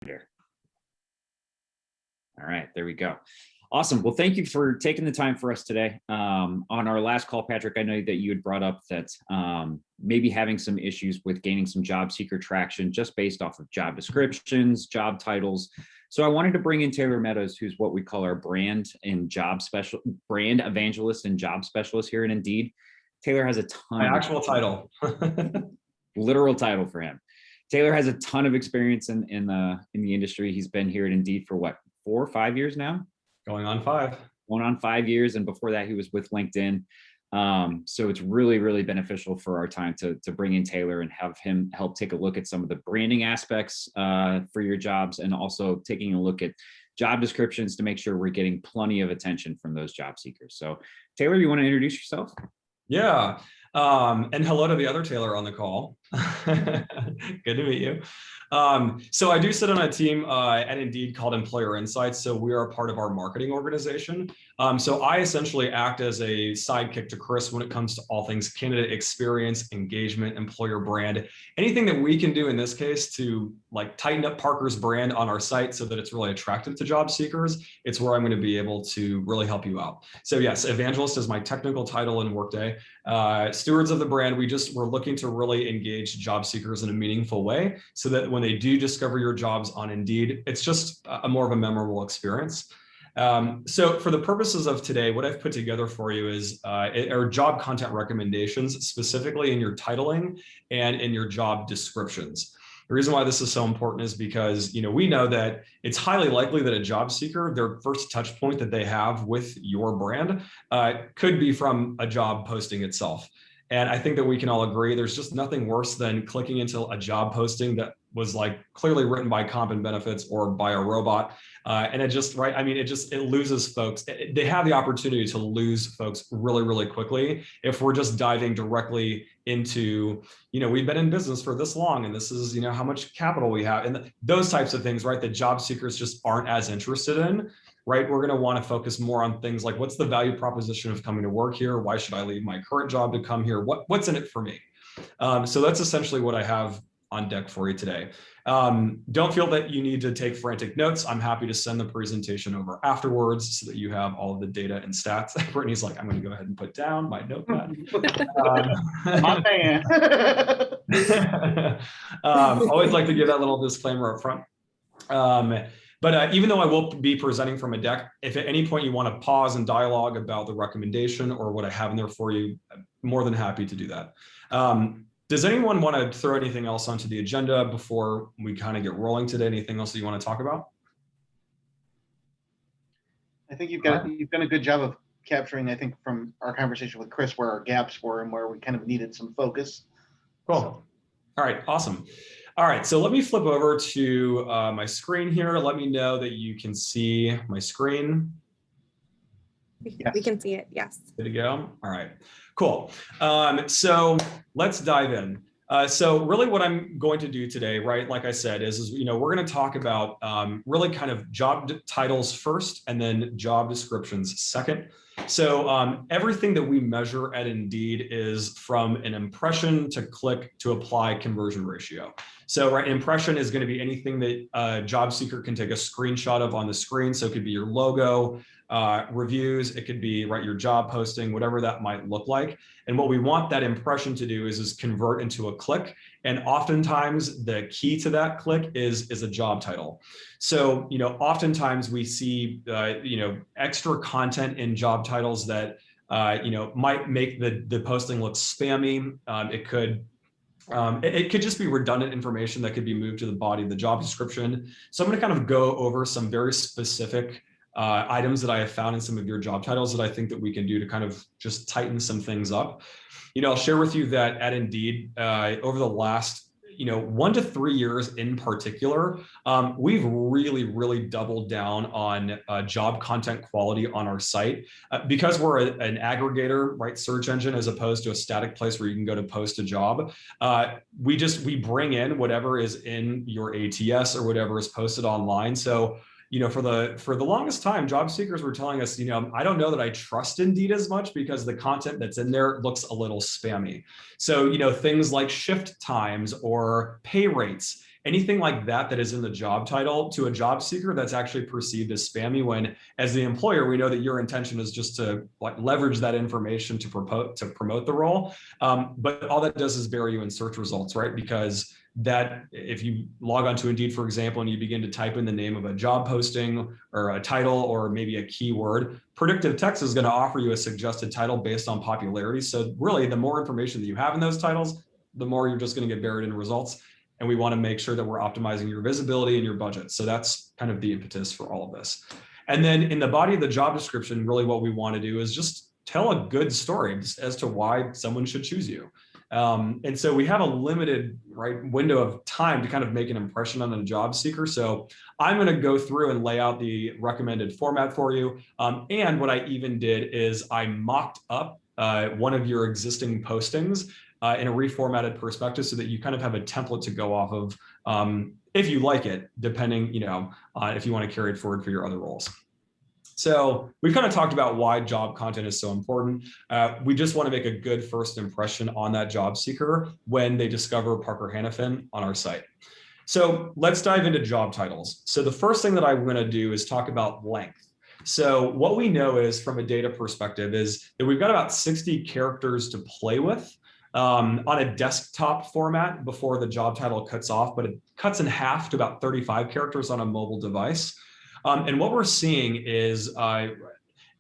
All right, there we go. Awesome. Well, thank you for taking the time for us today. On our last call, Patrick, I know that you had brought up that maybe having some issues with gaining some job seeker traction just based off of job descriptions, job titles. So I wanted to bring in Taylor Meadows, who's what we call our brand evangelist and job specialist here at Indeed. Taylor has a ton. My actual title. Literal title for him. Taylor has a ton of experience in the industry. He's been here at Indeed for what, 4 or 5 years now? Going on 5. Going on 5 years, and before that he was with LinkedIn. So it's really, really beneficial for our time to bring in Taylor and have him help take a look at some of the branding aspects for your jobs, and also taking a look at job descriptions to make sure we're getting plenty of attention from those job seekers. So Taylor, you want to introduce yourself? Yeah. And hello to the other Taylor on the call. Good to meet you. So I do sit on a team at Indeed called Employer Insights. So we are a part of our marketing organization. So I essentially act as a sidekick to Chris when it comes to all things candidate experience, engagement, employer brand, anything that we can do in this case to like tighten up Parker's brand on our site so that it's really attractive to job seekers. It's where I'm going to be able to really help you out. So yes, Evangelist is my technical title in Workday. Stewards of the brand, we're looking to really engage job seekers in a meaningful way so that when they do discover your jobs on Indeed, it's just a more of a memorable experience. So for the purposes of today, what I've put together for you is are job content recommendations, specifically in your titling and in your job descriptions. The reason why this is so important is because, we know that it's highly likely that a job seeker, their first touch point that they have with your brand could be from a job posting itself. And I think that we can all agree there's just nothing worse than clicking into a job posting that was like clearly written by Comp and Benefits or by a robot. And it just, right, I mean, it loses folks. They have the opportunity to lose folks really, really quickly if we're just diving directly into, we've been in business for this long and this is, how much capital we have and those types of things, right, that job seekers just aren't as interested in. Right, we're going to want to focus more on things like what's the value proposition of coming to work here? Why should I leave my current job to come here? What's in it for me? So that's essentially what I have on deck for you today. Don't feel that you need to take frantic notes. I'm happy to send the presentation over afterwards so that you have all of the data and stats. Brittany's like, I'm going to go ahead and put down my notepad. My man. Always like to give that little disclaimer up front. But even though I will be presenting from a deck, if at any point you want to pause and dialogue about the recommendation or what I have in there for you, I'm more than happy to do that. Does anyone want to throw anything else onto the agenda before we kind of get rolling today? Anything else that you want to talk about? I think you've done a good job of capturing, I think, from our conversation with Chris, where our gaps were and where we kind of needed some focus. Cool. So. All right, awesome. All right, so let me flip over to my screen here. Let me know that you can see my screen. Yes. We can see it, yes. Good to go. All right, cool. So let's dive in. So really what I'm going to do today, right, like I said, is we're going to talk about really kind of job titles first and then job descriptions second. So everything that we measure at Indeed is from an impression to click to apply conversion ratio. So right, impression is going to be anything that a job seeker can take a screenshot of on the screen. So it could be your logo, reviews, it could be right your job posting, whatever that might look like. And what we want that impression to do is convert into a click. And oftentimes the key to that click is a job title. So oftentimes we see extra content in job titles that might make the posting look spammy. It could just be redundant information that could be moved to the body of the job description. So I'm going to kind of go over some very specific items that I have found in some of your job titles that I think that we can do to kind of just tighten some things up. I'll share with you that at Indeed, over the last 1 to 3 years in particular, we've really, really doubled down on job content quality on our site because we're an aggregator, right? Search engine, as opposed to a static place where you can go to post a job. We bring in whatever is in your ATS or whatever is posted online. So for the longest time, job seekers were telling us, I don't know that I trust Indeed as much because the content that's in there looks a little spammy. So, things like shift times or pay rates, anything like that is in the job title to a job seeker that's actually perceived as spammy, when as the employer, we know that your intention is just to like leverage that information to promote the role. But all that does is bury you in search results, right? Because that if you log on to Indeed, for example, and you begin to type in the name of a job posting or a title or maybe a keyword, predictive text is going to offer you a suggested title based on popularity. So really, the more information that you have in those titles, the more you're just going to get buried in results. And we want to make sure that we're optimizing your visibility and your budget. So that's kind of the impetus for all of this. And then in the body of the job description, really what we want to do is just tell a good story as to why someone should choose you. And so we have a limited window of time to kind of make an impression on a job seeker. So I'm going to go through and lay out the recommended format for you. And what I even did is I mocked up one of your existing postings in a reformatted perspective so that you kind of have a template to go off of if you like it, depending, if you want to carry it forward for your other roles. So we've kind of talked about why job content is so important. We just want to make a good first impression on that job seeker when they discover Parker Hannafin on our site. So let's dive into job titles. So the first thing that I'm going to do is talk about length. So what we know is from a data perspective is that we've got about 60 characters to play with on a desktop format before the job title cuts off, but it cuts in half to about 35 characters on a mobile device. And what we're seeing is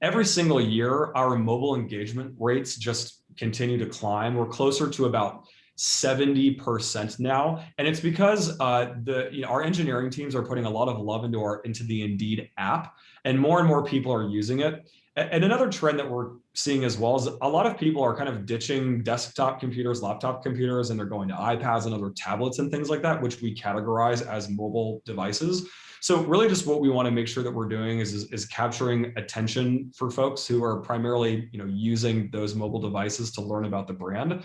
every single year, our mobile engagement rates just continue to climb. We're closer to about 70% now. And it's because our engineering teams are putting a lot of love into the Indeed app, and more people are using it. And another trend that we're seeing as well is a lot of people are kind of ditching desktop computers, laptop computers, and they're going to iPads and other tablets and things like that, which we categorize as mobile devices. So really just what we want to make sure that we're doing is capturing attention for folks who are primarily using those mobile devices to learn about the brand.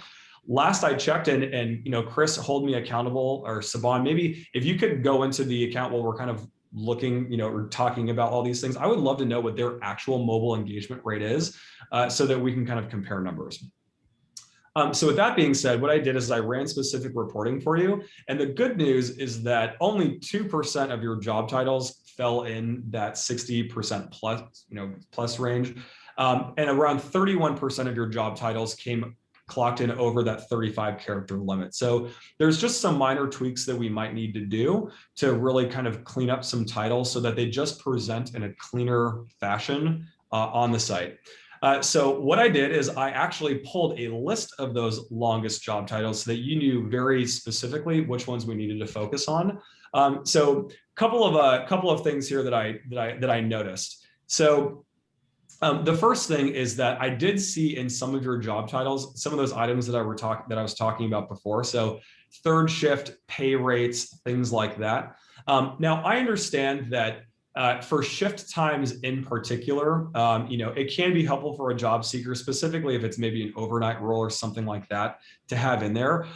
Last I checked, and Chris, hold me accountable, or Saban, maybe if you could go into the account while we're kind of looking, or talking about all these things, I would love to know what their actual mobile engagement rate is so that we can kind of compare numbers. So with that being said, what I did is I ran specific reporting for you. And the good news is that only 2% of your job titles fell in that 60% plus range. And around 31% of your job titles clocked in over that 35 character limit. So there's just some minor tweaks that we might need to do to really kind of clean up some titles so that they just present in a cleaner fashion on the site. So what I did is I actually pulled a list of those longest job titles so that you knew very specifically which ones we needed to focus on. So couple of things here that I noticed. So the first thing is that I did see in some of your job titles some of those items that I was talking about before. So third shift, pay rates, things like that. Now I understand that for shift times in particular, it can be helpful for a job seeker, specifically if it's maybe an overnight role or something like that, to have in there.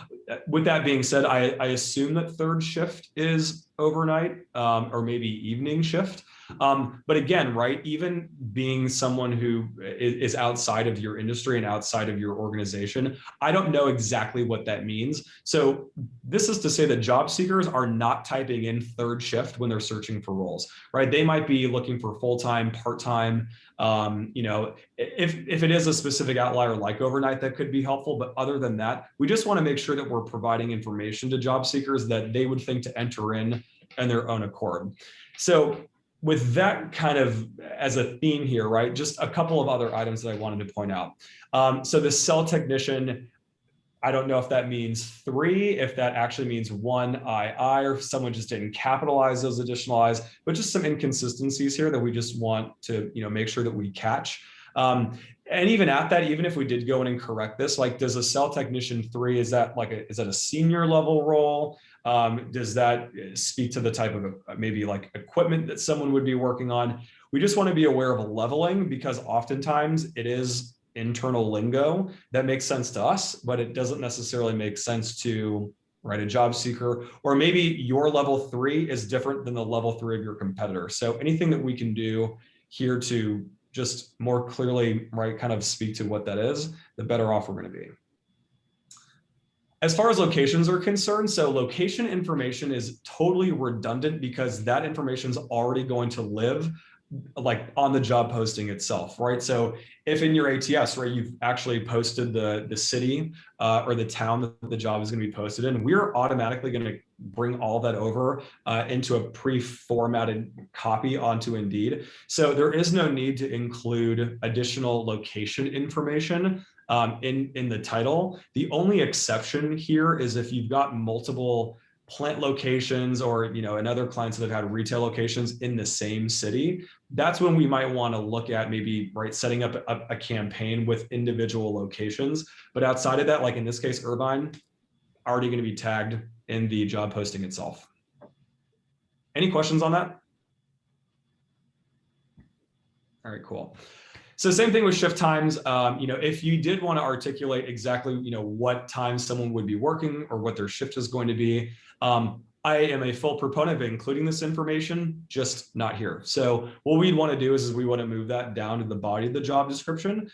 With that being said, I assume that third shift is overnight or maybe evening shift. But again, even being someone who is outside of your industry and outside of your organization, I don't know exactly what that means. So this is to say that job seekers are not typing in third shift when they're searching for roles, right? They might be looking for full-time, part-time. If it is a specific outlier like overnight, that could be helpful. But other than that, we just want to make sure that we're providing information to job seekers that they would think to enter in their own accord. So with that kind of as a theme here, just a couple of other items that I wanted to point out. So the cell technician, I don't know if that means 3, if that actually means 1 II, or if someone just didn't capitalize those additional I's, but just some inconsistencies here that we just want to make sure that we catch. And even at that, even if we did go in and correct this, does a cell technician 3, is that a senior level role? Does that speak to the type of maybe equipment that someone would be working on? We just want to be aware of leveling, because oftentimes it is internal lingo that makes sense to us, but it doesn't necessarily make sense to a job seeker, or maybe your level 3 is different than the level 3 of your competitor. So anything that we can do here to just more clearly, kind of speak to what that is, the better off we're going to be. As far as locations are concerned, so location information is totally redundant because that information is already going to live like on the job posting itself, right? So if in your ATS, right, you've actually posted the city or the town that the job is going to be posted in, we're automatically going to bring all that over into a pre-formatted copy onto Indeed. So there is no need to include additional location information in the title. The only exception here is if you've got multiple plant locations or, you know, and other clients that have had retail locations in the same city, that's when we might want to look at maybe, right, setting up a campaign with individual locations. But outside of that, like in this case, Irvine, already going to be tagged in the job posting itself. Any questions on that? All right, cool. So same thing with shift times. You know, if you did want to articulate exactly, you know, what time someone would be working or what their shift is going to be, I am a full proponent of including this information, just not here. So what we'd want to do is we want to move that down to the body of the job description.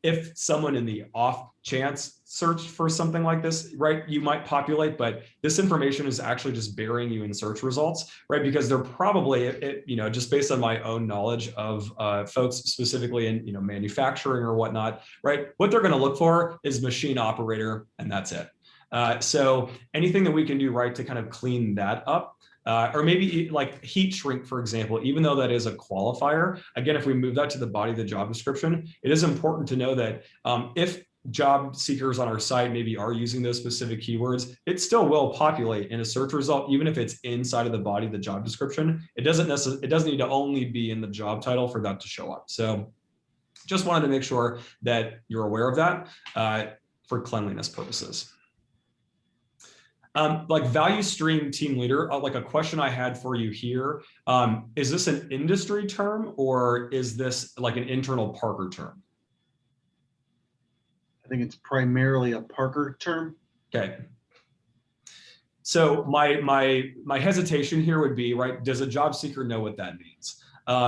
If someone in the off chance searched for something like this, right, you might populate, but this information is actually just burying you in search results, right? Because they're probably, you know, just based on my own knowledge of folks specifically in, you know, manufacturing or whatnot, right? What they're going to look for is machine operator, and that's it. So anything that we can do, right, to kind of clean that up, or maybe like heat shrink, for example, even though that is a qualifier, again, if we move that to the body of the job description, it is important to know that if job seekers on our site maybe are using those specific keywords, it still will populate in a search result, even if it's inside of the body of the job description. It doesn't need to only be in the job title for that to show up. So just wanted to make sure that you're aware of that for cleanliness purposes. Like value stream team leader, like a question I had for you here, is this an industry term or is this like an internal Parker term? I think it's primarily a Parker term. Okay. So my hesitation here would be, right, does a job seeker know what that means?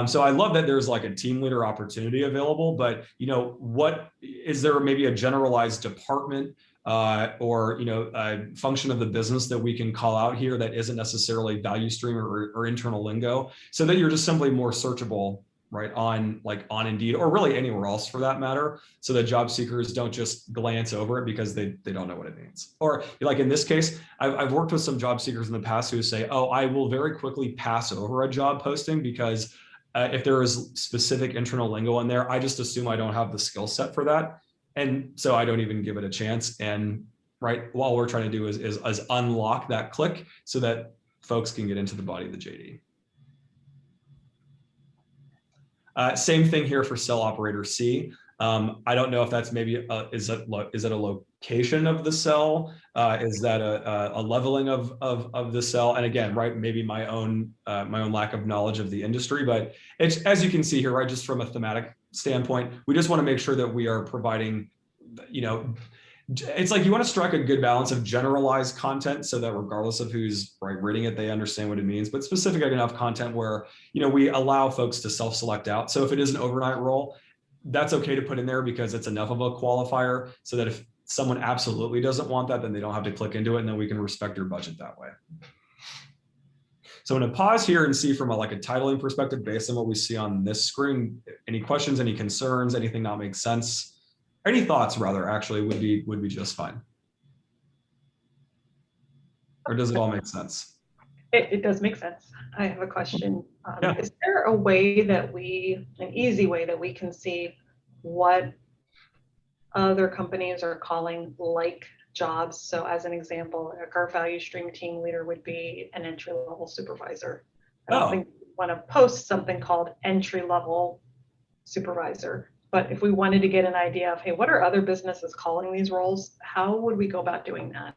So I love that there's like a team leader opportunity available, but, you know, what is there maybe a generalized department or, you know, a function of the business that we can call out here that isn't necessarily value stream or internal lingo, so that you're just simply more searchable, right, on Indeed or really anywhere else for that matter, so that job seekers don't just glance over it because they don't know what it means. Or like in this case, I've worked with some job seekers in the past who say, oh, I will very quickly pass over a job posting because if there is specific internal lingo in there, I just assume I don't have the skill set for that. And so I don't even give it a chance. And right, all we're trying to do is unlock that click so that folks can get into the body of the JD. Same thing here for cell operator C. I don't know if that's maybe, is it a location of the cell? Is that a leveling of the cell? And again, right, maybe my own lack of knowledge of the industry, but it's, as you can see here, right, just from a thematic standpoint, we just want to make sure that we are providing, you know, it's like you want to strike a good balance of generalized content so that regardless of who's right reading it, they understand what it means, but specific enough content where, you know, we allow folks to self-select out. So if it is an overnight role, that's okay to put in there because it's enough of a qualifier so that if someone absolutely doesn't want that, then they don't have to click into it, and then we can respect your budget that way. So I'm going to pause here and see from like a titling perspective based on what we see on this screen. Any questions, any concerns, anything not make sense? Any thoughts rather actually would be just fine. Or does it all make sense? It does make sense. I have a question. Yeah. Is there a way that an easy way that we can see what other companies are calling like jobs? So as an example, like our value stream team leader would be an entry-level supervisor. I don't think we want to post something called entry-level supervisor, but if we wanted to get an idea of, hey, what are other businesses calling these roles? How would we go about doing that?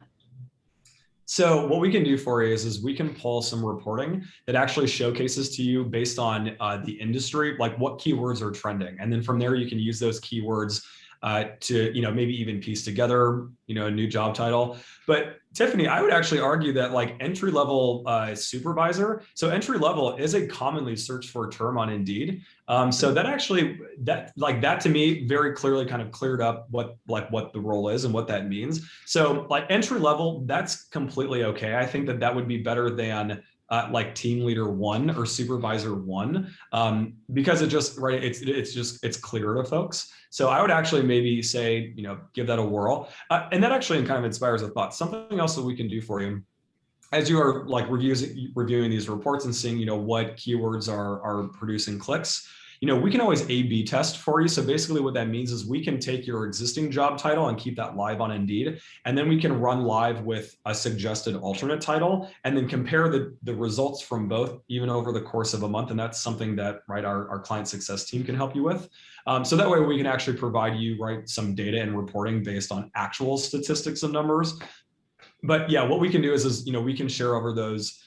So what we can do for you is we can pull some reporting that actually showcases to you based on the industry, like what keywords are trending. And then from there, you can use those keywords to, maybe even piece together, a new job title. But Tiffany, I would actually argue that like entry-level supervisor, so entry-level is a commonly searched for term on Indeed. So that to me very clearly kind of cleared up what the role is and what that means. So like entry-level, that's completely okay. I think that would be better than like team leader 1 or supervisor 1, because it's clearer to folks. So I would actually maybe say, give that a whirl. And that actually kind of inspires a thought. Something else that we can do for you as you are like reviewing these reports and seeing, what keywords are producing clicks. We can always A/B test for you. So basically what that means is we can take your existing job title and keep that live on Indeed. And then we can run live with a suggested alternate title and then compare the results from both even over the course of a month. And that's something that, our client success team can help you with. So that way we can actually provide you, some data and reporting based on actual statistics and numbers. But yeah, what we can do is we can share over those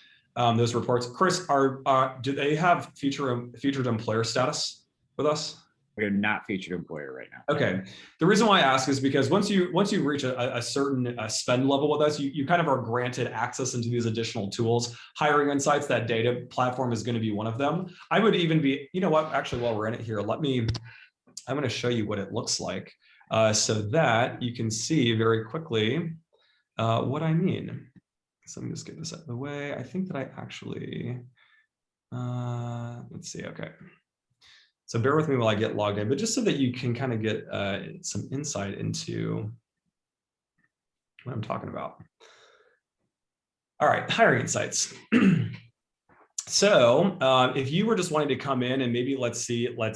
reports. Chris, do they have featured employer status with us? We are not featured employer right now. Okay. The reason why I ask is because once you reach a certain spend level with us, you kind of are granted access into these additional tools. Hiring Insights, that data platform is going to be one of them. I would even be, actually, while we're in it here, I'm going to show you what it looks like so that you can see very quickly what I mean. So let me just get this out of the way. I think that I actually, let's see, okay. So bear with me while I get logged in, but just so that you can kind of get some insight into what I'm talking about. All right, Hiring Insights. So if you were just wanting to come in and maybe let's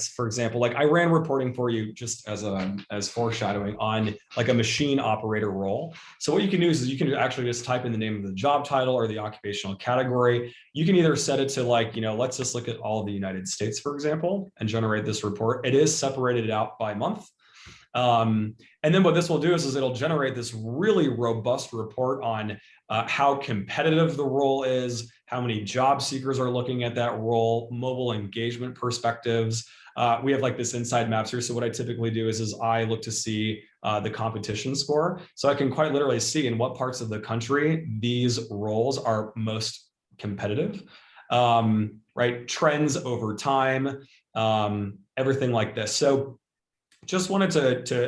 for example, like I ran reporting for you just as foreshadowing on like a machine operator role. So what you can do is you can actually just type in the name of the job title or the occupational category. You can either set it to like, let's just look at all of the United States, for example, and generate this report. It is separated out by month. And then what this will do is it'll generate this really robust report on how competitive the role is, how many job seekers are looking at that role, mobile engagement perspectives. We have like this inside maps here. So what I typically do is I look to see the competition score. So I can quite literally see in what parts of the country these roles are most competitive, trends over time, everything like this. So just wanted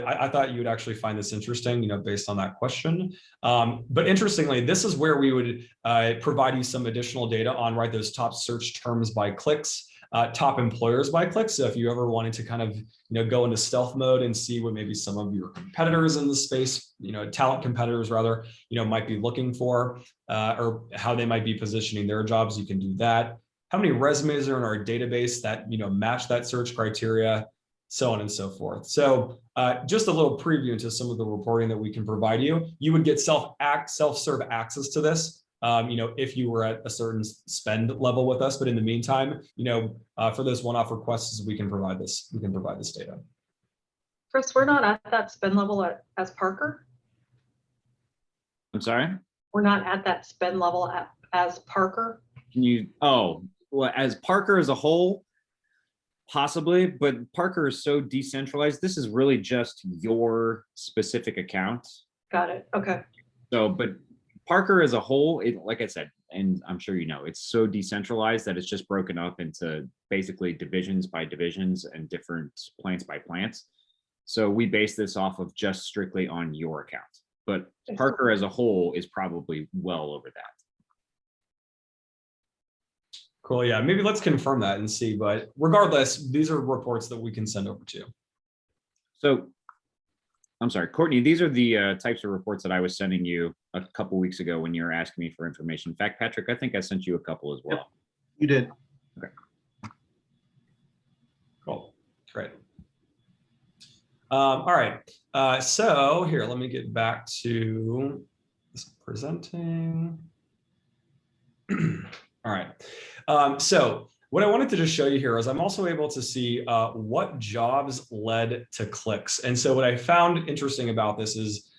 I thought you would actually find this interesting, based on that question. But interestingly, this is where we would provide you some additional data on, those top search terms by clicks, top employers by clicks. So if you ever wanted to kind of, go into stealth mode and see what maybe some of your competitors in the space, talent competitors rather, might be looking for, or how they might be positioning their jobs, you can do that. How many resumes are in our database that, match that search criteria, so on and so forth. So just a little preview into some of the reporting that we can provide you. You would get self-serve access to this, if you were at a certain spend level with us. But in the meantime, for those one-off requests, we can provide this data. Chris, we're not at that spend level as Parker. I'm sorry? We're not at that spend level as Parker. As Parker as a whole, possibly, but Parker is so decentralized. This is really just your specific account. Got it. Okay. So, but Parker as a whole, like I said, and I'm sure it's so decentralized that it's just broken up into basically divisions by divisions and different plants by plants. So we base this off of just strictly on your account. But Parker as a whole is probably well over that. Cool. Yeah, maybe let's confirm that and see. But regardless, these are reports that we can send over to you. So, I'm sorry, Courtney, these are the types of reports that I was sending you a couple weeks ago when you were asking me for information. In fact, Patrick, I think I sent you a couple as well. Yep, you did. Okay. Cool. Great. All right. So here, let me get back to this presenting. All right. So what I wanted to just show you here is I'm also able to see what jobs led to clicks. And so what I found interesting about this is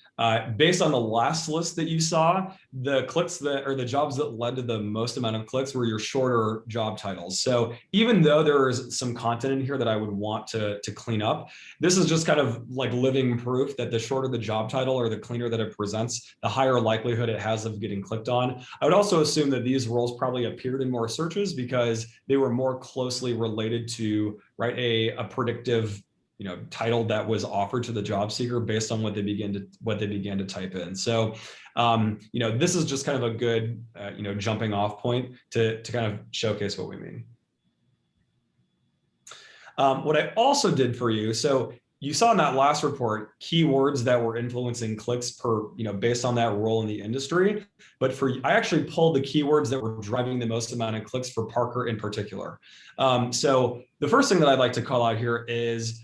Based on the last list that you saw, the clicks that, or the jobs that led to the most amount of clicks were your shorter job titles. So even though there is some content in here that I would want to clean up, this is just kind of like living proof that the shorter the job title or the cleaner that it presents, the higher likelihood it has of getting clicked on. I would also assume that these roles probably appeared in more searches because they were more closely related to, right, a predictive, you know, title that was offered to the job seeker based on what they began to type in. So, you know, this is just kind of a good, you know, jumping off point to kind of showcase what we mean. What I also did for you, so you saw in that last report, keywords that were influencing clicks per, you know, based on that role in the industry. But I actually pulled the keywords that were driving the most amount of clicks for Parker in particular. So the first thing that I'd like to call out here is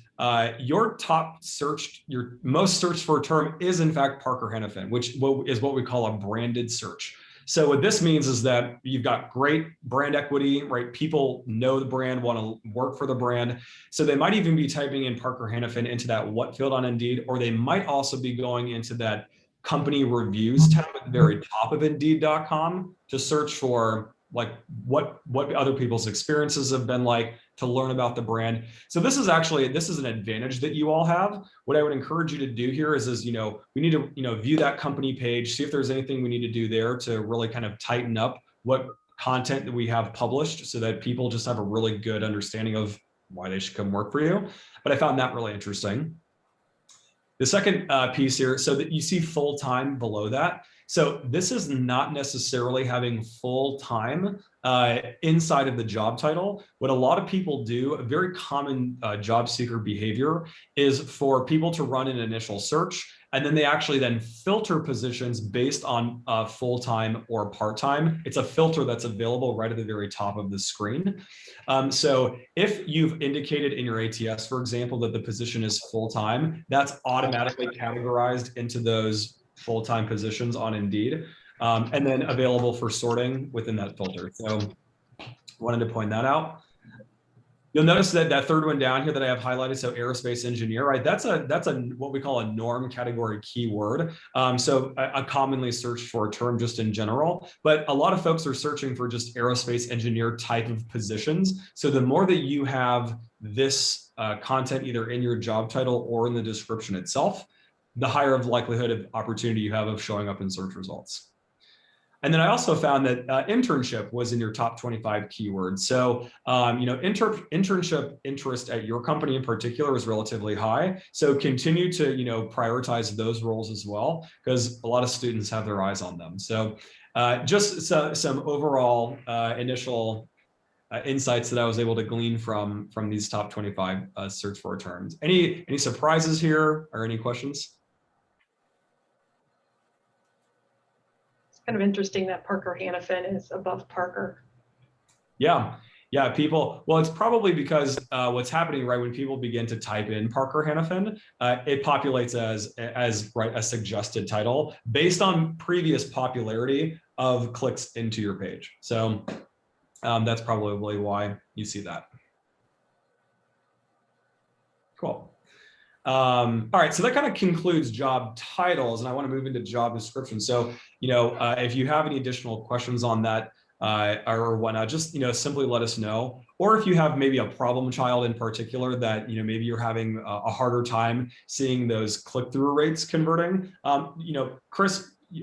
your top searched, your most searched for term is in fact Parker Hannifin, which is what we call a branded search. So what this means is that you've got great brand equity, right? People know the brand, want to work for the brand. So they might even be typing in Parker Hannifin into that what field on Indeed, or they might also be going into that company reviews tab at the very top of Indeed.com to search for like what other people's experiences have been like, to learn about the brand. So this is an advantage that you all have. What I would encourage you to do here is you know, we need to, you know, view that company page, see if there's anything we need to do there to really kind of tighten up what content that we have published so that people just have a really good understanding of why they should come work for you. But I found that really interesting. The second piece here, so that you see full-time below that. So this is not necessarily having full-time inside of the job title. What a lot of people do, a very common job seeker behavior, is for people to run an initial search, and then they actually then filter positions based on full-time or part-time. It's a filter that's available right at the very top of the screen. So if you've indicated in your ATS, for example, that the position is full-time, that's automatically categorized into those full-time positions on Indeed, and then available for sorting within that filter. So wanted to point that out. You'll notice that that third one down here that I have highlighted, so aerospace engineer, right? That's a what we call a norm category keyword. So a commonly searched for term just in general, but a lot of folks are searching for just aerospace engineer type of positions. So the more that you have this content either in your job title or in the description itself, the higher of likelihood of opportunity you have of showing up in search results. And then I also found that internship was in your top 25 keywords. So, you know, internship interest at your company in particular is relatively high. So continue to, you know, prioritize those roles as well, because a lot of students have their eyes on them. So just some overall initial insights that I was able to glean from these top 25 search for terms. Any surprises here or any questions? Kind of interesting that Parker Hannifin is above Parker. Yeah, people, well, it's probably because what's happening, right, when people begin to type in Parker Hannifin, it populates as right, a suggested title based on previous popularity of clicks into your page. So that's probably why you see that. Cool. All right, so that kind of concludes job titles, and I want to move into job description. So, you know, if you have any additional questions on that or whatnot, just, you know, simply let us know. Or if you have maybe a problem child in particular that, you know, maybe you're having a harder time seeing those click-through rates converting, you know,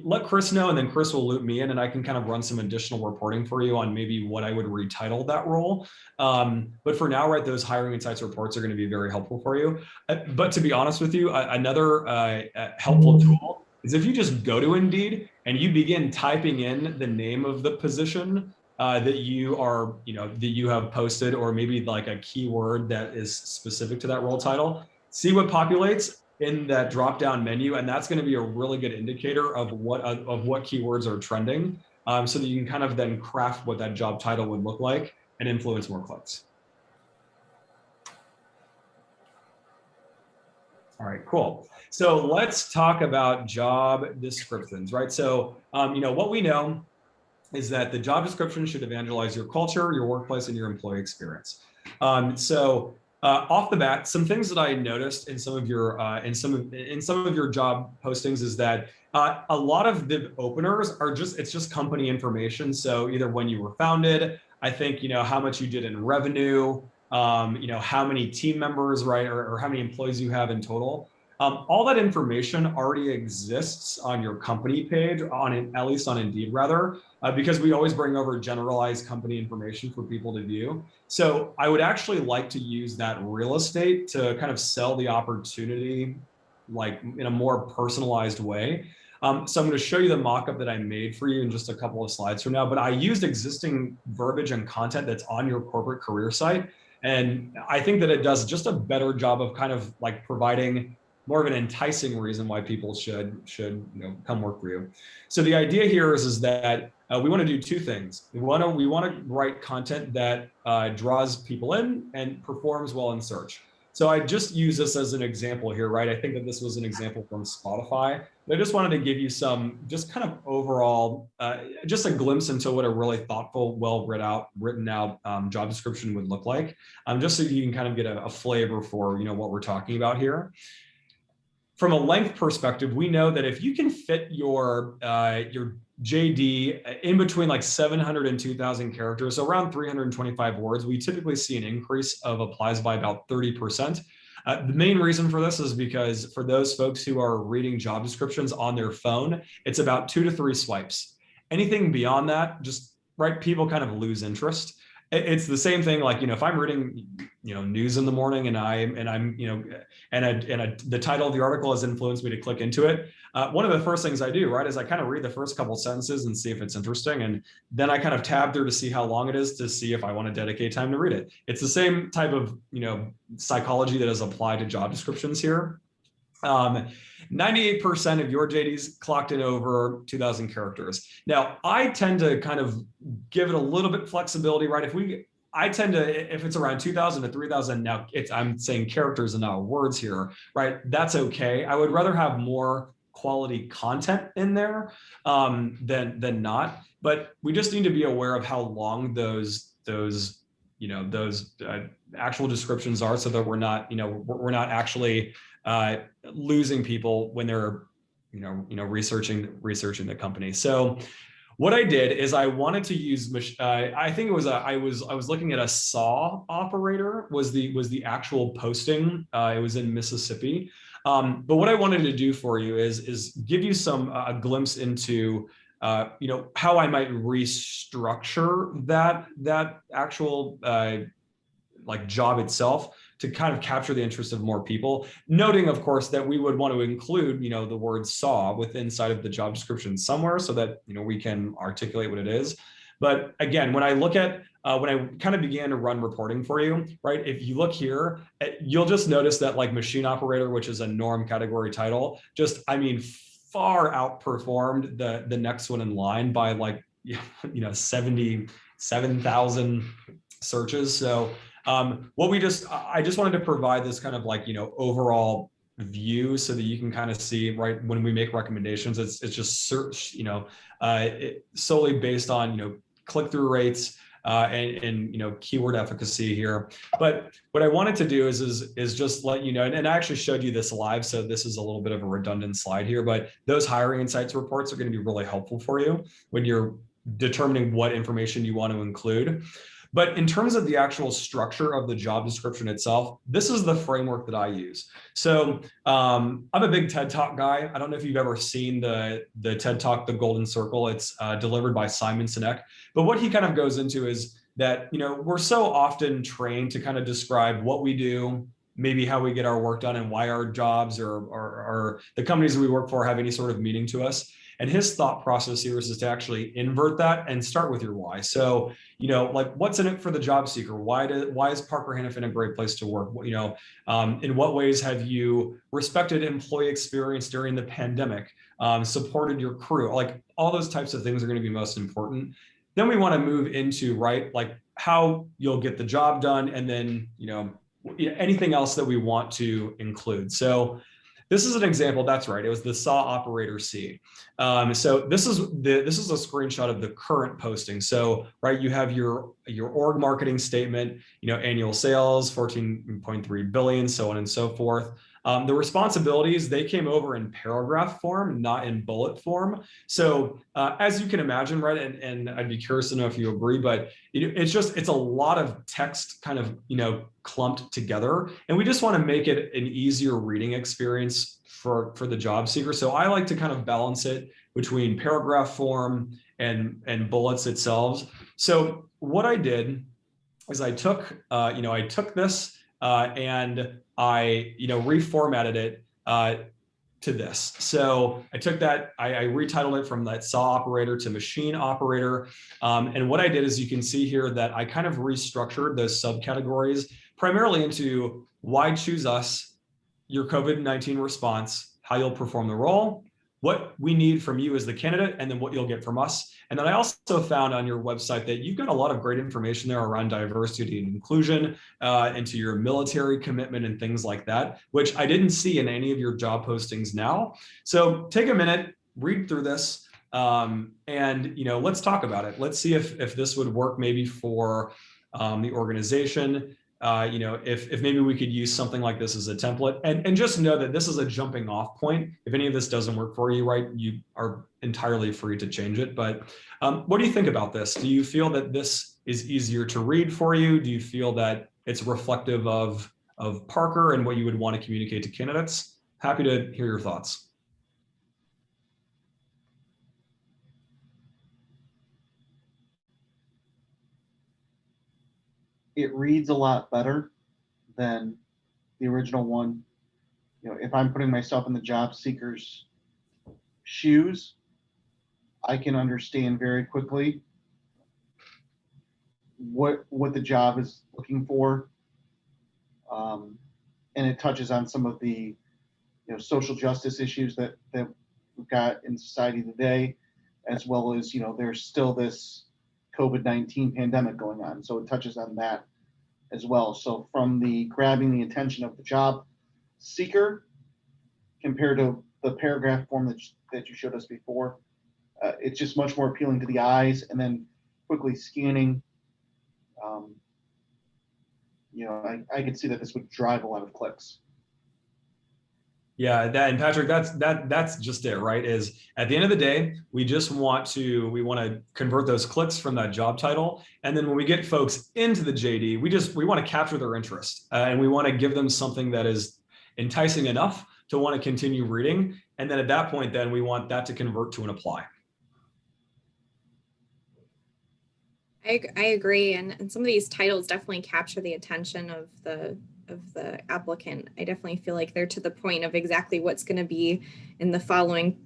let Chris know, and then Chris will loop me in, and I can kind of run some additional reporting for you on maybe what I would retitle that role. But for now, right, those hiring insights reports are going to be very helpful for you. But to be honest with you, another helpful tool is if you just go to Indeed and you begin typing in the name of the position that you are, you know, that you have posted, or maybe like a keyword that is specific to that role title, see what populates in that drop down menu, and that's going to be a really good indicator of what keywords are trending, so that you can kind of then craft what that job title would look like and influence more clicks. All right, cool. So let's talk about job descriptions, right? So you know, what we know is that the job description should evangelize your culture, your workplace, and your employee experience. So Off the bat, some things that I noticed in some of your in some of your job postings is that a lot of the openers are it's just company information. So either when you were founded, I think, how much you did in revenue, how many team members, right, or how many employees you have in total. All that information already exists on your company page, at least on Indeed, rather, because we always bring over generalized company information for people to view. So I would actually like to use that real estate to kind of sell the opportunity, like in a more personalized way. So I'm going to show you the mock-up that I made for you in just a couple of slides from now, but I used existing verbiage and content that's on your corporate career site. And I think that it does just a better job of kind of like providing more of an enticing reason why people should come work for you. So the idea here is that we want to do two things. We want to write content that draws people in and performs well in search. So I just use this as an example here, right? I think that this was an example from Spotify, but I just wanted to give you some just kind of overall, just a glimpse into what a really thoughtful, well written out job description would look like, just so you can kind of get a flavor for what we're talking about here. From a length perspective, we know that if you can fit your JD in between like 700 and 2,000 characters, so around 325 words, we typically see an increase of applies by about 30%. The main reason for this is because for those folks who are reading job descriptions on their phone, it's about 2 to 3 swipes. Anything beyond that, just right, people kind of lose interest. It's the same thing, like, if I'm reading, news in the morning and the title of the article has influenced me to click into it. One of the first things I do, right, is I kind of read the first couple sentences and see if it's interesting. And then I kind of tab through to see how long it is to see if I want to dedicate time to read it. It's the same type of, psychology that is applied to job descriptions here. 98% of your JDs clocked in over 2,000 characters. Now, I tend to kind of give it a little bit flexibility, right? If it's around 2,000 to 3,000, now I'm saying characters and not words here, right? That's okay. I would rather have more quality content in there than not. But we just need to be aware of how long those actual descriptions are, so that we're not actually losing people when they're researching the company. So what I did is I wanted to use I think it was I was looking at a saw operator was the actual posting. It was in Mississippi. But what I wanted to do for you is give you a glimpse into how I might restructure that actual like job itself to kind of capture the interest of more people, noting, of course, that we would want to include, the word saw inside of the job description somewhere, so that, we can articulate what it is. But again, when I look at, when I kind of began to run reporting for you, right, if you look here, you'll just notice that like machine operator, which is a norm category title, far outperformed the next one in line by like, 77,000 searches. So I just wanted to provide this kind of like, overall view so that you can kind of see, right, when we make recommendations, it's just search, solely based on, click-through rates and keyword efficacy here. But what I wanted to do is just let you know, and I actually showed you this live, so this is a little bit of a redundant slide here, but those hiring insights reports are going to be really helpful for you when you're determining what information you want to include. But in terms of the actual structure of the job description itself, this is the framework that I use. So I'm a big TED Talk guy. I don't know if you've ever seen the TED Talk, The Golden Circle. It's delivered by Simon Sinek. But what he kind of goes into is that, we're so often trained to kind of describe what we do, maybe how we get our work done, and why our jobs or the companies we work for have any sort of meaning to us. And his thought process here is to actually invert that and start with your why. So, like, what's in it for the job seeker? Why is Parker Hannifin a great place to work? In what ways have you respected employee experience during the pandemic, supported your crew? Like, all those types of things are going to be most important. Then we want to move into, right, like how you'll get the job done, and then, anything else that we want to include. So This is an example. That's right. It was the SAW operator C. So this is a screenshot of the current posting. So right, you have your org marketing statement, annual sales, 14.3 billion, so on and so forth. The responsibilities, they came over in paragraph form, not in bullet form. So as you can imagine, right, and I'd be curious to know if you agree, but it's a lot of text kind of, clumped together. And we just want to make it an easier reading experience for the job seeker. So I like to kind of balance it between paragraph form and bullets itself. So what I did is I took this and I reformatted it to this. So I took that, I retitled it from that SAW operator to machine operator. And what I did is, you can see here that I kind of restructured those subcategories primarily into why choose us, your COVID-19 response, how you'll perform the role, what we need from you as the candidate, and then what you'll get from us. And then I also found on your website that you've got a lot of great information there around diversity and inclusion, into your military commitment and things like that, which I didn't see in any of your job postings now. So take a minute, read through this, and let's talk about it. Let's see if this would work maybe for the organization. If maybe we could use something like this as a template, and just know that this is a jumping off point. If any of this doesn't work for you, right, you are entirely free to change it. But what do you think about this? Do you feel that this is easier to read for you? Do you feel that it's reflective of Parker and what you would want to communicate to candidates? Happy to hear your thoughts. It reads a lot better than the original one. If I'm putting myself in the job seeker's shoes, I can understand very quickly what the job is looking for, and it touches on some of the social justice issues that we've got in society today, as well as there's still this COVID-19 pandemic going on, so it touches on that as well. So from the grabbing the attention of the job seeker compared to the paragraph form that you showed us before, it's just much more appealing to the eyes, and then quickly scanning. I could see that this would drive a lot of clicks. Yeah, and Patrick, that's just it, right? Is at the end of the day, we want to convert those clicks from that job title, and then when we get folks into the JD, we want to capture their interest, and we want to give them something that is enticing enough to want to continue reading, and then at that point, then we want that to convert to an apply. I agree, and some of these titles definitely capture the attention of the applicant. I definitely feel like they're to the point of exactly what's going to be in the following,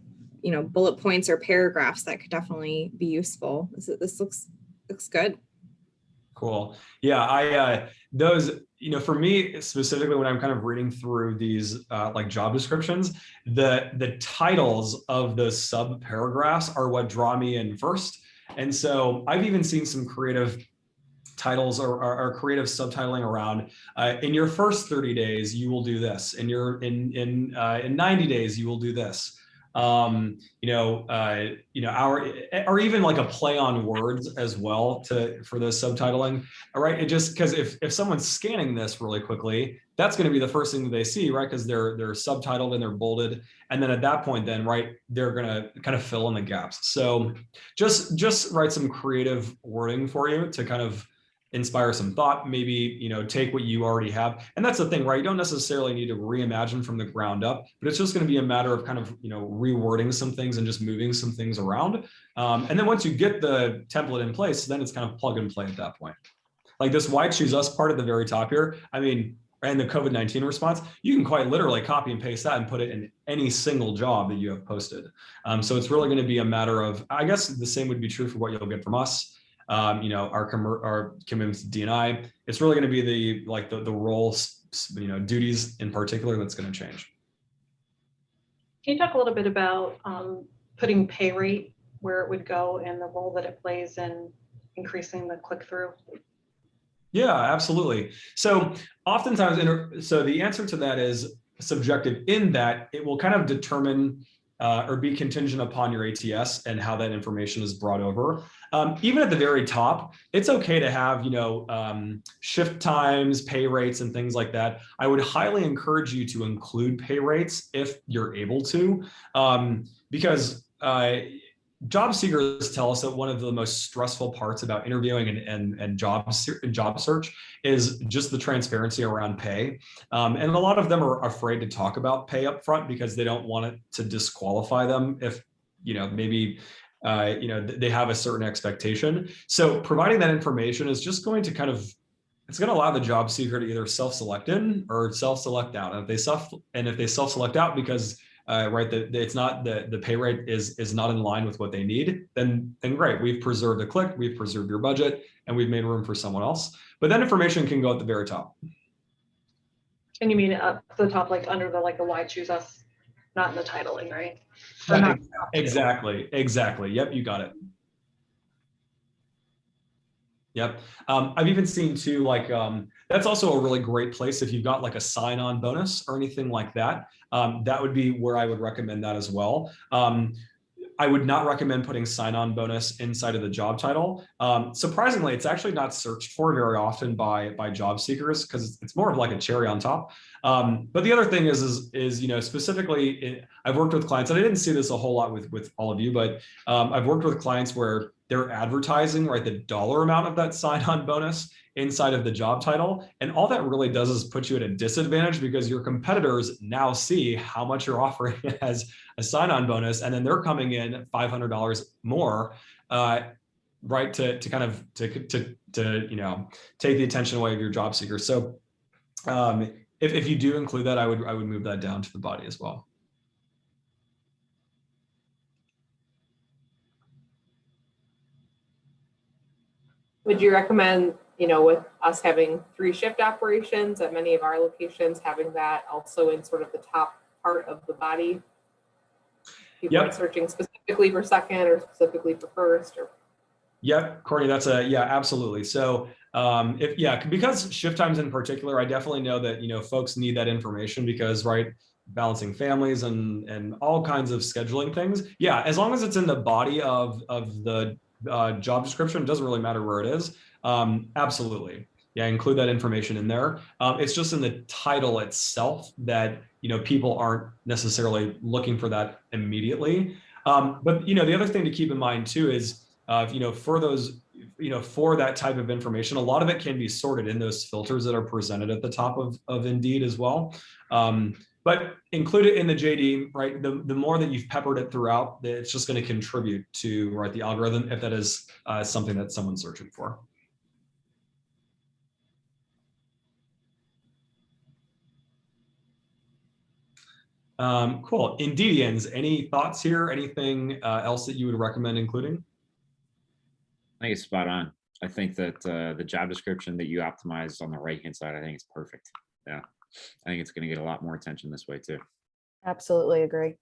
bullet points or paragraphs that could definitely be useful. This looks good. Cool. Yeah, those, for me specifically, when I'm kind of reading through these like job descriptions, the titles of the sub paragraphs are what draw me in first. And so I've even seen some creative titles or creative subtitling around, in your first 30 days, you will do this. In 90 days, you will do this. Or even like a play on words as well for the subtitling. All right. It just, because if someone's scanning this really quickly, that's going to be the first thing that they see, right? Because they're subtitled and they're bolded. And then at that point, then, right, they're going to kind of fill in the gaps. So just write some creative wording for you to kind of inspire some thought, maybe, take what you already have. And that's the thing, right? You don't necessarily need to reimagine from the ground up, but it's just going to be a matter of kind of, rewording some things and just moving some things around. And then once you get the template in place, then it's kind of plug and play at that point. Like this why choose us part at the very top here. I mean, and the COVID-19 response, you can quite literally copy and paste that and put it in any single job that you have posted. So it's really going to be a matter of, I guess the same would be true for what you'll get from us. Our commitment to D&I, it's really going to be the roles, duties in particular that's going to change. Can you talk a little bit about putting pay rate where it would go and the role that it plays in increasing the click-through? Yeah, absolutely. So oftentimes, so the answer to that is subjective in that it will kind of determine or be contingent upon your ATS and how that information is brought over. Even at the very top, it's okay to have, shift times, pay rates, and things like that. I would highly encourage you to include pay rates if you're able to, because job seekers tell us that one of the most stressful parts about interviewing and job search is just the transparency around pay. And a lot of them are afraid to talk about pay up front because they don't want it to disqualify them if, maybe they have a certain expectation. So providing that information is just going to it's going to allow the job seeker to either self-select in or self-select out. And if they self-select out because it's not the pay rate is not in line with what they need, then great. We've preserved a click, we've preserved your budget, and we've made room for someone else. But that information can go at the very top. And you mean up the top, like under the why choose us, not in the titling, right? Yeah, exactly. Yep, you got it. Yep. I've even seen too, that's also a really great place if you've got like a sign-on bonus or anything like that. That would be where I would recommend that as well. I would not recommend putting sign-on bonus inside of the job title. Surprisingly, it's actually not searched for very often by job seekers because it's more of like a cherry on top. But the other thing is specifically, I've worked with clients, and I didn't see this a whole lot with all of you, but I've worked with clients where they're advertising the dollar amount of that sign-on bonus inside of the job title. And all that really does is put you at a disadvantage because your competitors now see how much you're offering as a sign-on bonus, and then they're coming in $500 more, to take the attention away of your job seeker. So if you do include that, I would move that down to the body as well. Would you recommend, with us having 3 shift operations at many of our locations, having that also in sort of the top part of the body? People are searching specifically for second or specifically for first, or. Yep, Courtney, that's absolutely. So because shift times in particular, I definitely know that, folks need that information because, balancing families and all kinds of scheduling things. Yeah, as long as it's in the body of the job description, it doesn't really matter where it is. Absolutely. Yeah, include that information in there. It's just in the title itself that, people aren't necessarily looking for that immediately. But, the other thing to keep in mind too is, for those, for that type of information, a lot of it can be sorted in those filters that are presented at the top of Indeed as well. But include it in the JD, right? The more that you've peppered it throughout, it's just going to contribute to the algorithm if that is something that someone's searching for. Cool. Indeedians, any thoughts here? Anything else that you would recommend including? I think it's spot on. I think that the job description that you optimized on the right-hand side, I think it's perfect. Yeah. I think it's going to get a lot more attention this way too. Absolutely agree.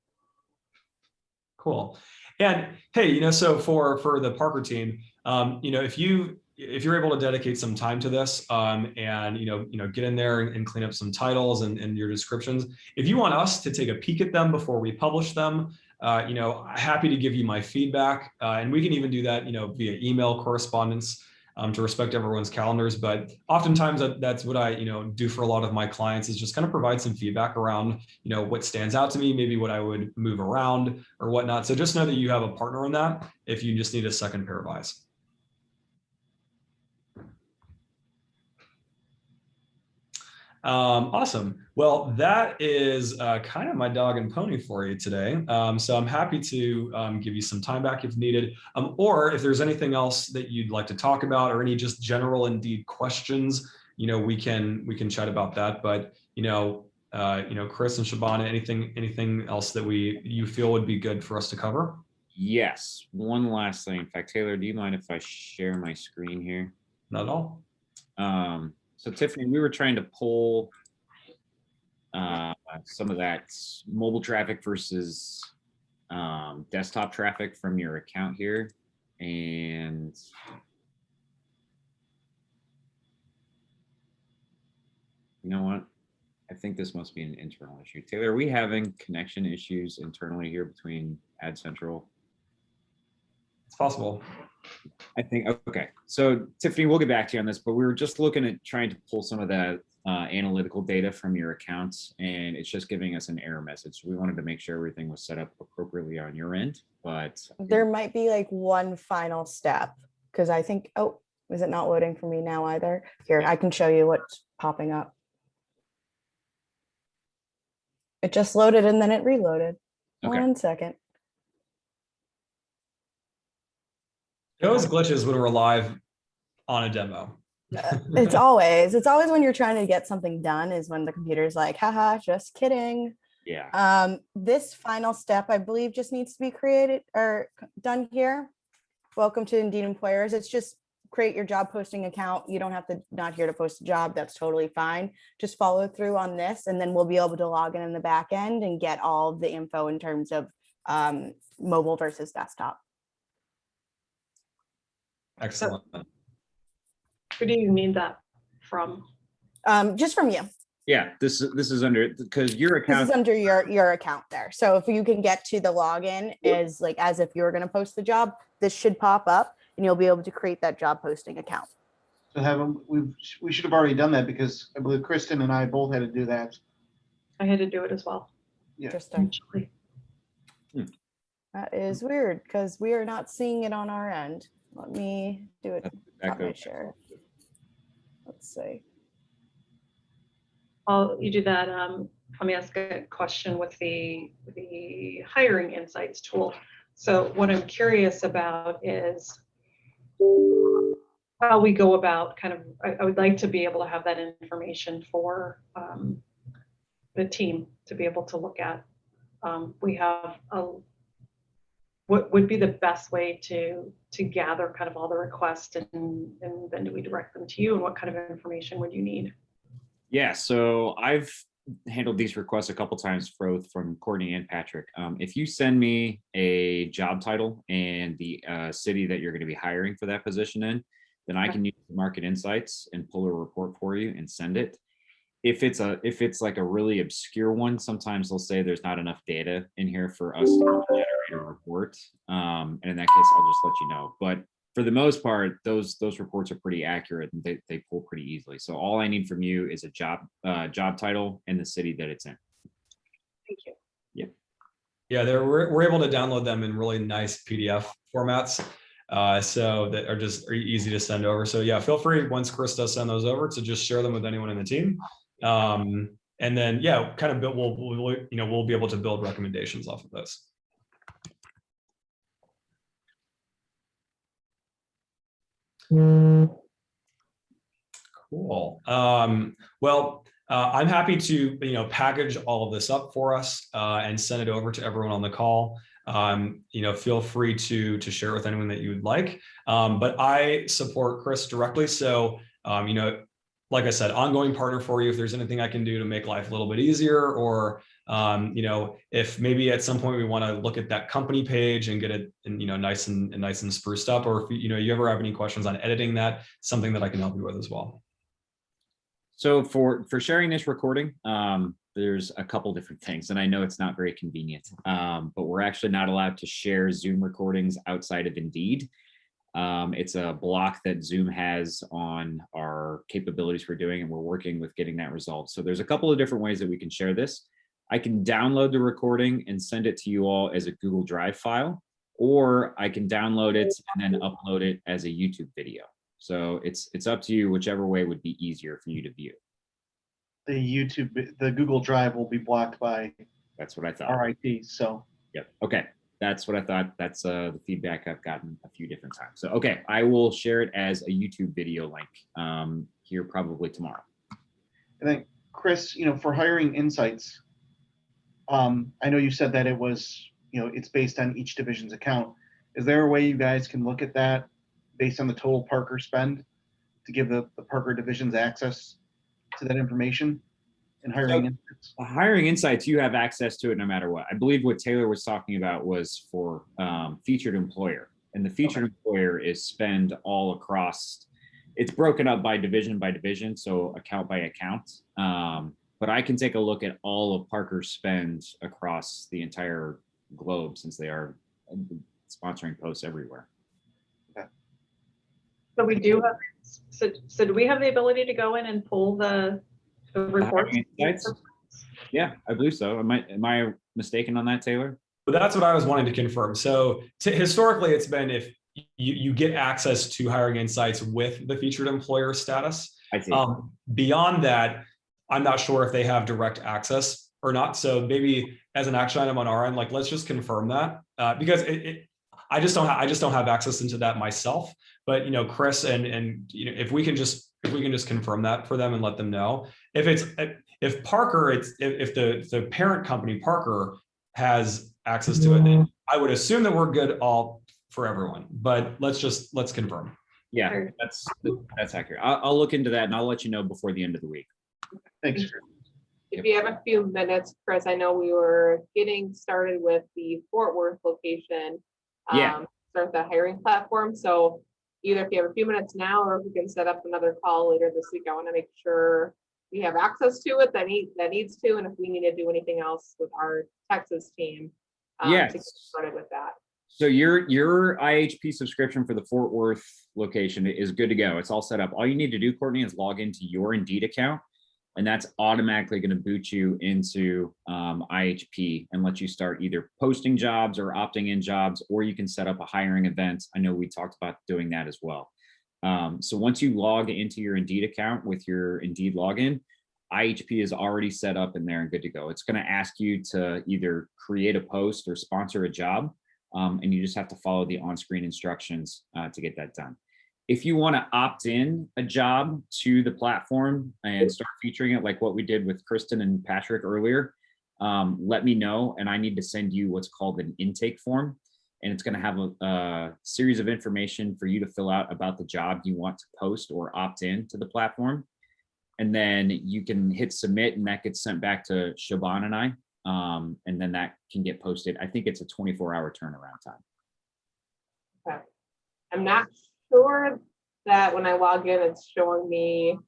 Cool. And hey, so for the Parker team, if you're able to dedicate some time to this, and get in there and clean up some titles and your descriptions, if you want us to take a peek at them before we publish them, happy to give you my feedback, and we can even do that, via email correspondence, to respect everyone's calendars. But oftentimes that's what I, do for a lot of my clients, is just kind of provide some feedback around, what stands out to me, maybe what I would move around or whatnot. So just know that you have a partner in that if you just need a second pair of eyes. Awesome. Well, that is kind of my dog and pony for you today. So I'm happy to give you some time back if needed, or if there's anything else that you'd like to talk about, or any just general Indeed questions, we can chat about that. But Chris and Shabana, anything else that you feel would be good for us to cover? Yes. One last thing. In fact, Taylor, do you mind if I share my screen here? Not at all. So Tiffany, we were trying to pull some of that mobile traffic versus desktop traffic from your account here. And you know what? I think this must be an internal issue. Taylor, are we having connection issues internally here between Ad Central? It's possible. I think, okay. So Tiffany, we'll get back to you on this, but we were just looking at trying to pull some of that analytical data from your accounts, and it's just giving us an error message. So we wanted to make sure everything was set up appropriately on your end, but There might be like one final step because I think, oh, is it not loading for me now either? Here, I can show you what's popping up. It just loaded and then it reloaded. Okay. 1 second. It always glitches when we're live on a demo. It's always when you're trying to get something done is when the computer's like, haha, just kidding. yeah. This final step, I believe, just needs to be created or done here. Welcome to Indeed Employers. It's just create your job posting account. You don't have to not here to post a job. That's totally fine. Just follow through on this, and then we'll be able to log in the back end and get all the info in terms of mobile versus desktop. Excellent. Who do you need that from? Just from you. Yeah, this is under, because your This account, is under your account there. So if you can get to the login as if you're going to post the job, this should pop up and you'll be able to create that job posting account. So we should have already done that because I believe Kristen and I both had to do that. I had to do it as well. Yeah. Interesting. Actually. That is weird because we are not seeing it on our end. Let me do it. Stop my share. Let's see. While you do that, let me ask a question with the hiring insights tool. So what I'm curious about is how we go about kind of, I would like to be able to have that information for the team to be able to look at. We have what would be the best way to gather kind of all the requests, and then do we direct them to you, and what kind of information would you need? yeah, so I've handled these requests a couple times, both from Courtney and Patrick. If you send me a job title and the city that you're going to be hiring for that position in, then I can use Market Insights and pull a report for you and send it. If it's like a really obscure one, sometimes they'll say there's not enough data in here for us to generate a report. And in that case, I'll just let you know. But for the most part, those reports are pretty accurate and they pull pretty easily. So all I need from you is a job title and the city that it's in. Thank you. Yeah, we're able to download them in really nice PDF formats, so that are easy to send over. So yeah, feel free once Chris does send those over to just share them with anyone in the team, and then yeah, kind of we'll be able to build recommendations off of those. Cool. Well, I'm happy to package all of this up for us and send it over to everyone on the call. Feel free to share it with anyone that you would like. But I support Chris directly, so like I said, ongoing partner for you. If there's anything I can do to make life a little bit easier, or if maybe at some point we want to look at that company page and get it nice and spruced up, or if you ever have any questions on editing that, something that I can help you with as well. So for sharing this recording, there's a couple different things, and I know it's not very convenient, but we're actually not allowed to share Zoom recordings outside of Indeed. It's a block that Zoom has on our capabilities we're doing, and we're working with getting that resolved. So there's a couple of different ways that we can share this. I can download the recording and send it to you all as a Google Drive file, or I can download it and then upload it as a YouTube video. So it's up to you, whichever way would be easier for you to view. The Google Drive will be blocked by That's what I thought. RIT. So Yep. Okay. That's what I thought. That's the feedback I've gotten a few different times. So, okay, I will share it as a YouTube video link here probably tomorrow. And then Chris, for hiring insights, I know you said that it was, it's based on each division's account. Is there a way you guys can look at that based on the total Parker spend to give the Parker divisions access to that information and hiring insights? Hiring insights, you have access to it no matter what. I believe what Taylor was talking about was for featured employer, and the featured employer is spend all across. It's broken up by division, so account by account. but I can take a look at all of Parker's spend across the entire globe since they are sponsoring posts everywhere. So we do have, so do we have the ability to go in and pull the reports? Insights? Yeah, I believe so. Am I mistaken on that, Taylor? But that's what I was wanting to confirm. So historically, it's been if you get access to hiring insights with the featured employer status. I see. Beyond that, I'm not sure if they have direct access or not. So maybe as an action item on our end, like let's just confirm that because I just don't have access into that myself. But Chris and if we can just confirm that for them and let them know if Parker, if the parent company Parker has access to it, then I would assume that we're good all for everyone. But let's confirm. Yeah, that's accurate. I'll look into that and I'll let you know before the end of the week. Thanks. If you have a few minutes, Chris, I know we were getting started with the Fort Worth location. Start the hiring platform. So either if you have a few minutes now, or if we can set up another call later this week, I want to make sure we have access to it that needs to, and if we need to do anything else with our Texas team, to get started with that. So your IHP subscription for the Fort Worth location is good to go. It's all set up. All you need to do, Courtney, is log into your Indeed account, and that's automatically going to boot you into IHP and let you start either posting jobs or opting in jobs, or you can set up a hiring event. I know we talked about doing that as well. So once you log into your Indeed account with your Indeed login, IHP is already set up in there and good to go. It's going to ask you to either create a post or sponsor a job, and you just have to follow the on-screen instructions to get that done. If you want to opt in a job to the platform and start featuring it like what we did with Kristen and Patrick earlier, let me know, and I need to send you what's called an intake form. And it's going to have a series of information for you to fill out about the job you want to post or opt in to the platform. And then you can hit submit, and that gets sent back to Shaban and I. And then that can get posted. I think it's a 24-hour turnaround time. Okay. I'm not sure that when I log in, it's showing me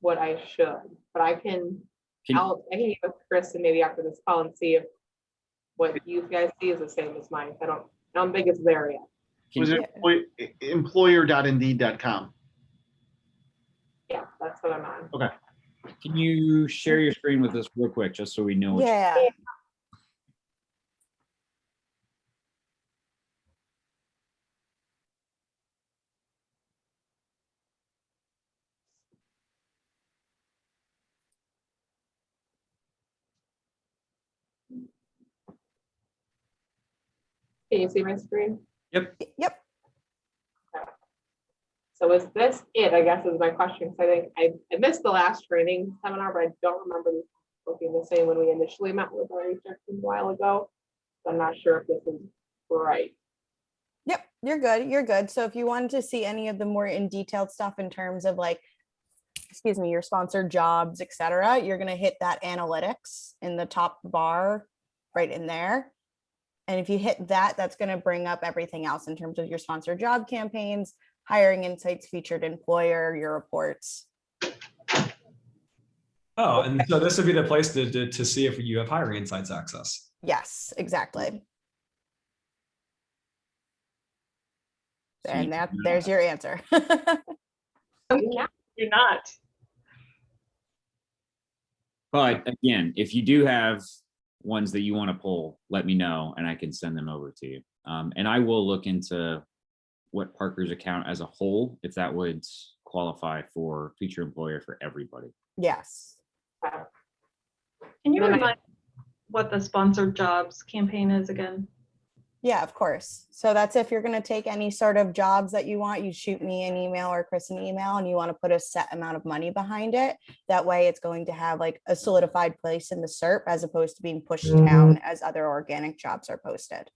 what I should, but I can meet with Chris and maybe after this call and see if what you guys see is the same as mine. I don't think it's there yet. Was it employer.indeed.com? Yeah, that's what I'm on. Okay. Can you share your screen with us real quick, just so we know? Yeah. Can you see my screen? Yep. Yep. So is this it, I guess, is my question. So I think I missed the last training seminar, but I don't remember this looking the same when we initially met with our HR team a while ago. So I'm not sure if this is right. Yep, you're good. You're good. So if you wanted to see any of the more in detailed stuff in terms of like, excuse me, your sponsored jobs, etc., you're going to hit that analytics in the top bar right in there. And if you hit that, that's going to bring up everything else in terms of your sponsored job campaigns, hiring insights, featured employer, your reports. Oh, and so this would be the place to see if you have hiring insights access. Yes, exactly. And there's your answer. Yeah, you're not. But again, if you do have ones that you want to pull, let me know and I can send them over to you. And I will look into what Parker's account as a whole, if that would qualify for feature employer for everybody. Yes. Can you remind what the sponsored jobs campaign is again? Yeah, of course. So that's if you're going to take any sort of jobs that you want, you shoot me an email or Chris an email, and you want to put a set amount of money behind it. That way it's going to have like a solidified place in the SERP as opposed to being pushed down as other organic jobs are posted.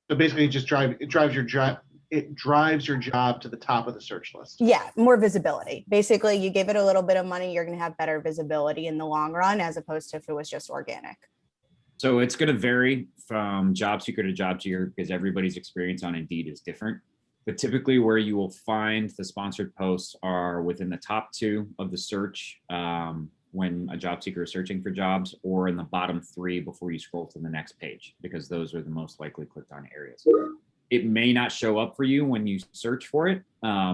So basically it drives your job to the top of the search list. Yeah, more visibility. Basically, you give it a little bit of money, you're going to have better visibility in the long run, as opposed to if it was just organic. So it's going to vary from job seeker to job seeker because everybody's experience on Indeed is different. But typically where you will find the sponsored posts are within the top 2 of the search when a job seeker is searching for jobs, or in the bottom 3 before you scroll to the next page, because those are the most likely clicked on areas. It may not show up for you when you search for it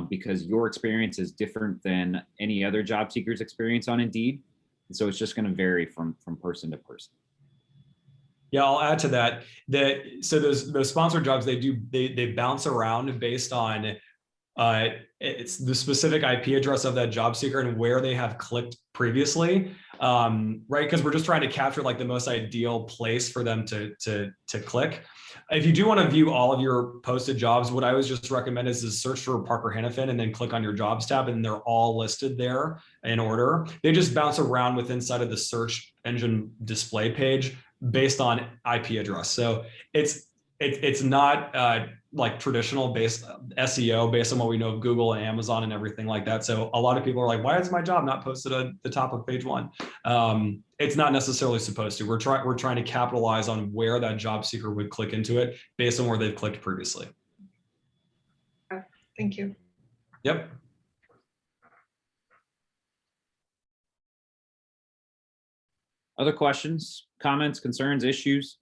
because your experience is different than any other job seeker's experience on Indeed. So it's just going to vary from person to person. Yeah, I'll add to that. So those sponsored jobs, they bounce around based on it's the specific IP address of that job seeker and where they have clicked previously, right? Because we're just trying to capture like the most ideal place for them to click. If you do want to view all of your posted jobs, what I always just recommend is to search for Parker Hannafin and then click on your jobs tab, and they're all listed there in order. They just bounce around with inside of the search engine display page based on IP address. So it's not like traditional based SEO based on what we know of Google and Amazon and everything like that. So a lot of people are like, why is my job not posted at the top of page 1? It's not necessarily supposed to. We're trying to capitalize on where that job seeker would click into it based on where they've clicked previously. Thank you. Yep. Other questions, comments, concerns, issues?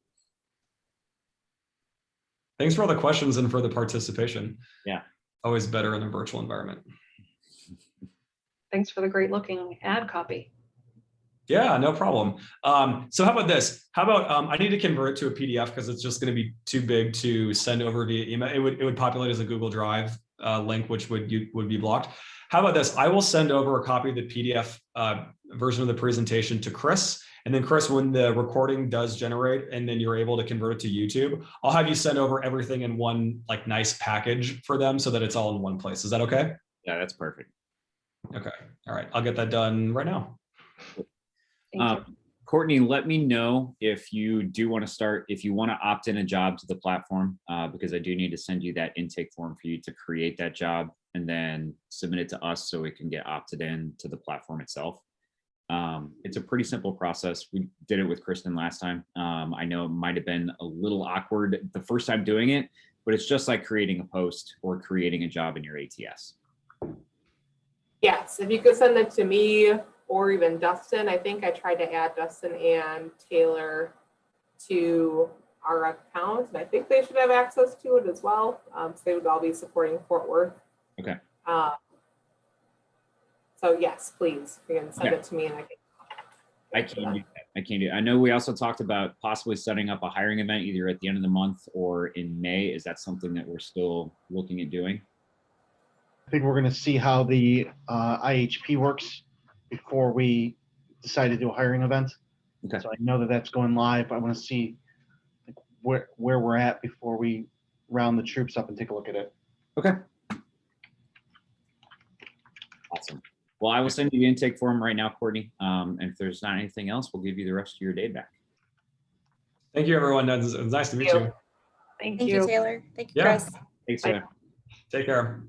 Thanks for all the questions and for the participation. Yeah. Always better in a virtual environment. Thanks for the great looking ad copy. Yeah, no problem. So how about this? How about I need to convert it to a PDF because it's just going to be too big to send over via email. It would populate as a Google Drive link, which would be blocked. How about this? I will send over a copy of the PDF version of the presentation to Chris. And then Chris, when the recording does generate and then you're able to convert it to YouTube, I'll have you send over everything in one like nice package for them so that it's all in one place. Is that okay? Yeah, that's perfect. Okay. All right. I'll get that done right now. Thank you. Courtney, let me know if you do want to start, if you want to opt in a job to the platform, because I do need to send you that intake form for you to create that job and then submit it to us so it can get opted in to the platform itself. It's a pretty simple process. We did it with Kristen last time. I know it might have been a little awkward the first time doing it, but it's just like creating a post or creating a job in your ATS. Yes, if you could send it to me or even Dustin. I think I tried to add Dustin and Taylor to our account, and I think they should have access to it as well. So they would all be supporting Fort Worth. Okay. So yes, please, you can send Okay. it to me and I can do that. I can do. I know we also talked about possibly setting up a hiring event either at the end of the month or in May. Is that something that we're still looking at doing? I think we're going to see how the IHP works before we decide to do a hiring event. Okay. So I know that that's going live. I want to see like, where we're at before we round the troops up and take a look at it. Okay. Awesome. Well, I will send you the intake form right now, Courtney. And if there's not anything else, we'll give you the rest of your day back. Thank you, everyone. It was nice to meet you. Thank Thank you. you, Taylor. Thank you, Yeah. Chris. Thanks, Bye. Taylor. Take care.